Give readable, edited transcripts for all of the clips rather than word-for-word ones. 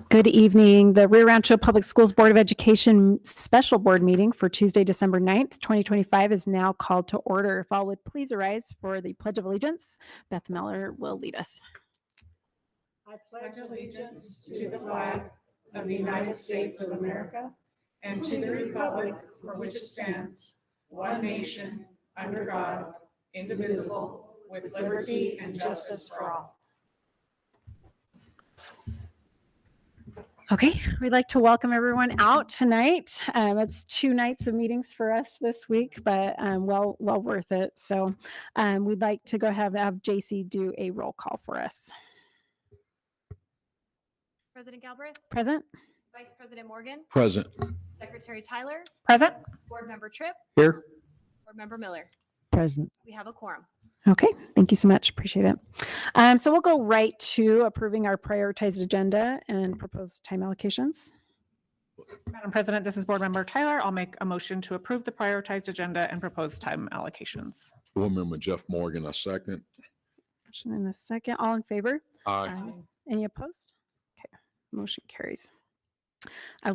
Good evening. The Rio Rancho Public Schools Board of Education special board meeting for Tuesday, December 9th, 2025 is now called to order. If all would please arise for the Pledge of Allegiance, Beth Miller will lead us. I pledge allegiance to the flag of the United States of America and to the republic for which it stands, one nation, under God, indivisible, with liberty and justice for all. Okay, we'd like to welcome everyone out tonight. It's 2 nights of meetings for us this week, but well worth it. So we'd like to go ahead and have JC do a roll call for us. President Galbraith? Present? Vice President Morgan? Present. Secretary Tyler? Present. Board Member Tripp? Here. Board Member Miller? Present. We have a quorum. Okay, thank you so much. Appreciate it. So we'll go right to approving our prioritized agenda and proposed time allocations. Madam President, this is Board Member Tyler. I'll make a motion to approve the prioritized agenda and proposed time allocations. Board Member Jeff Morgan, a second. Motion in a second. All in favor? Aye. Any opposed? Okay, motion carries.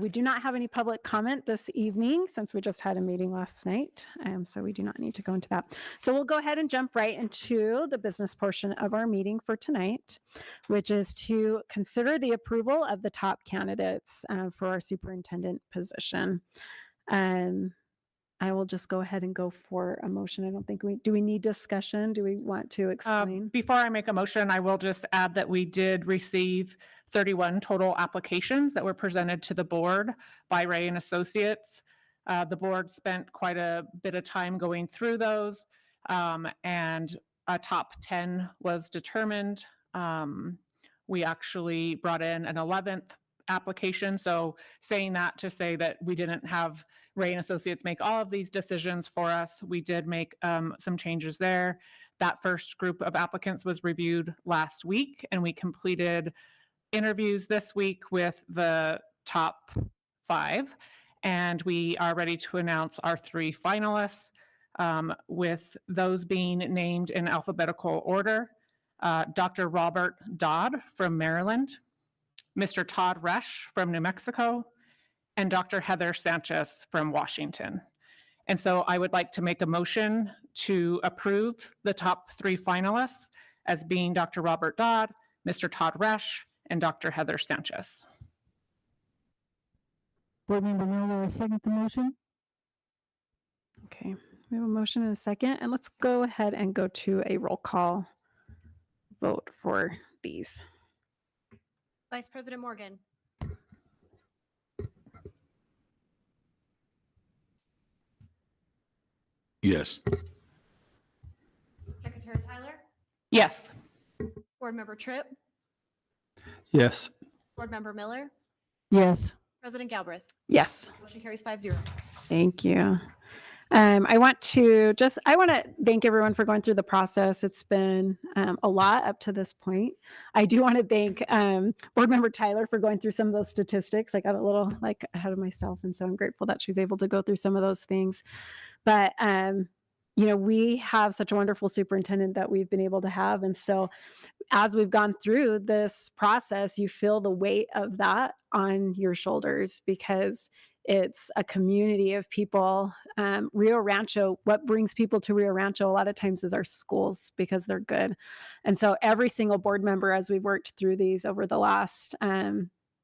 We do not have any public comment this evening since we just had a meeting last night, so we do not need to go into that. So we'll go ahead and jump right into the business portion of our meeting for tonight, which is to consider the approval of the top candidates for our superintendent position. I will just go ahead and go for a motion. I don't think do we need discussion? Do we want to explain? Before I make a motion, I will just add that we did receive 31 total applications that were presented to the board by Ray and Associates. The board spent quite a bit of time going through those, and a top 10 was determined. We actually brought in an 11th application. So saying that to say that we didn't have Ray and Associates make all of these decisions for us, we did make some changes there. That first group of applicants was reviewed last week, and we completed interviews this week with the top 5, and we are ready to announce our 3 finalists, with those being named in alphabetical order. Dr. Robert Dodd from Maryland, Mr. Todd Resch from New Mexico, and Dr. Heather Sanchez from Washington. And so I would like to make a motion to approve the top 3 finalists as being Dr. Robert Dodd, Mr. Todd Resch, and Dr. Heather Sanchez. Board Member Miller, second the motion. Okay, we have a motion and a second, and let's go ahead and go to a roll call vote for these. Vice President Morgan? Yes. Secretary Tyler? Yes. Board Member Tripp? Yes. Board Member Miller? Yes. President Galbraith? Yes. Motion carries 5-0. Thank you. I want to thank everyone for going through the process. It's been a lot up to this point. I do want to thank Board Member Tyler for going through some of those statistics. I got a little ahead of myself, and so I'm grateful that she was able to go through some of those things. But we have such a wonderful superintendent that we've been able to have, and so as we've gone through this process, you feel the weight of that on your shoulders because it's a community of people. Rio Rancho, what brings people to Rio Rancho a lot of times is our schools because they're good. And so every single board member, as we've worked through these over the last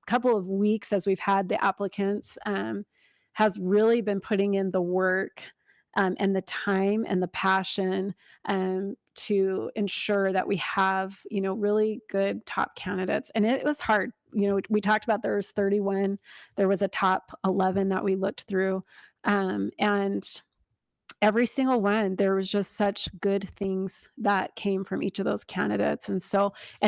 couple of weeks, as we've had the applicants, has really been putting in the work and the time and the passion to ensure that we have, really good top candidates. And it was hard. We talked about there was 31, there was a top 11 that we looked through. And every single one, there was just such good things that came from each of those candidates. And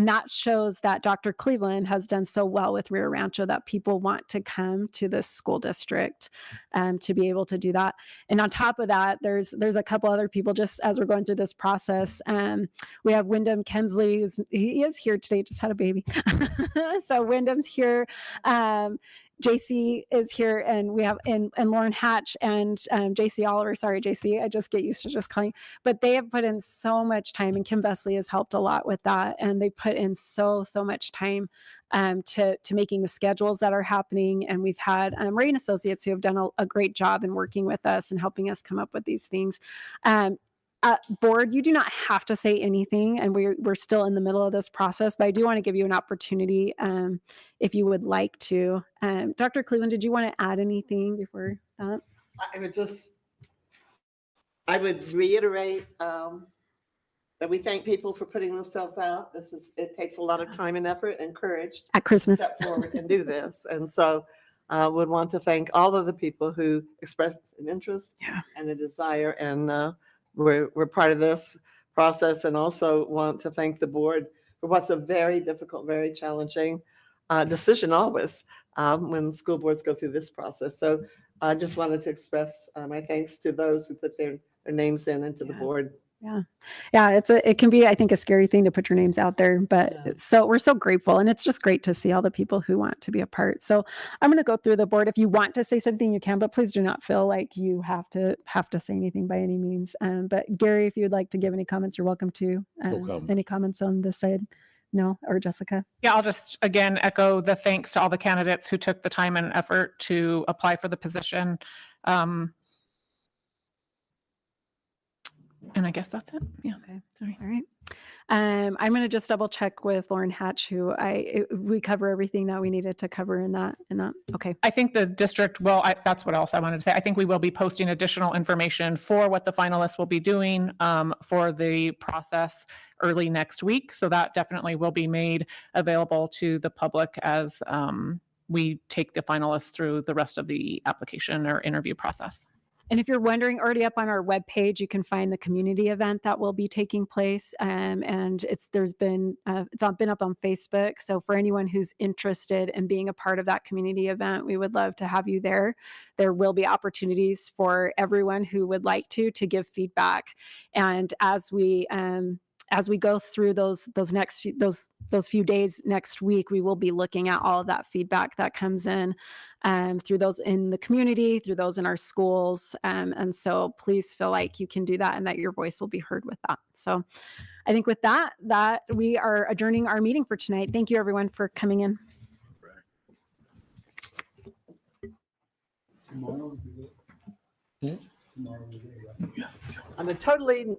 that shows that Dr. Cleveland has done so well with Rio Rancho that people want to come to this school district to be able to do that. And on top of that, there's a couple other people just as we're going through this process. We have Wyndham Kemsley, he is here today, just had a baby. So Wyndham's here. JC is here, and we have and Lauren Hatch and JC Oliver. Sorry, JC, I just get used to just calling. But they have put in so much time, and Kim Besley has helped a lot with that. And they put in so much time to making the schedules that are happening. And we've had Ray and Associates who have done a great job in working with us and helping us come up with these things. Board, you do not have to say anything, and we're still in the middle of this process, but I do want to give you an opportunity if you would like to. Dr. Cleveland, did you want to add anything before that? I would reiterate that we thank people for putting themselves out. It takes a lot of time and effort and courage At to Christmas. step forward and do this. And so would want to thank all of the people who expressed an interest and a desire, and we're part of this process, and also want to thank the board for what's a very difficult, very challenging decision always when school boards go through this process. So I just wanted to express my thanks to those who put their names in and to the board. Yeah, it can be, I think, a scary thing to put your names out there, but so we're so grateful, and it's just great to see all the people who want to be a part. So I'm going to go through the board. If you want to say something, you can, but please do not feel like you have to say anything by any means. But Gary, if you would like to give any comments, you're welcome to. comment. Any comments on this side? No, or Jessica? Yeah, I'll just again echo the thanks to all the candidates who took the time and effort to apply for the position. And I guess that's it. Yeah. Okay. Sorry. All right. I'm going to just double check with Lauren Hatch, who we cover everything that we needed to cover in that. Okay. I think the district will, that's what else I wanted to say. I think we will be posting additional information for what the finalists will be doing for the process early next week. So that definitely will be made available to the public as we take the finalists through the rest of the application or interview process. And if you're wondering, already up on our webpage, you can find the community event that will be taking place. And it's been up on Facebook. So for anyone who's interested in being a part of that community event, we would love to have you there. There will be opportunities for everyone who would like to give feedback. And as we go through those few days next week, we will be looking at all of that feedback that comes in through those in the community, through those in our schools. And so please feel like you can do that and that your voice will be heard with that. So I think with that we are adjourning our meeting for tonight. Thank you everyone for coming in. On a totally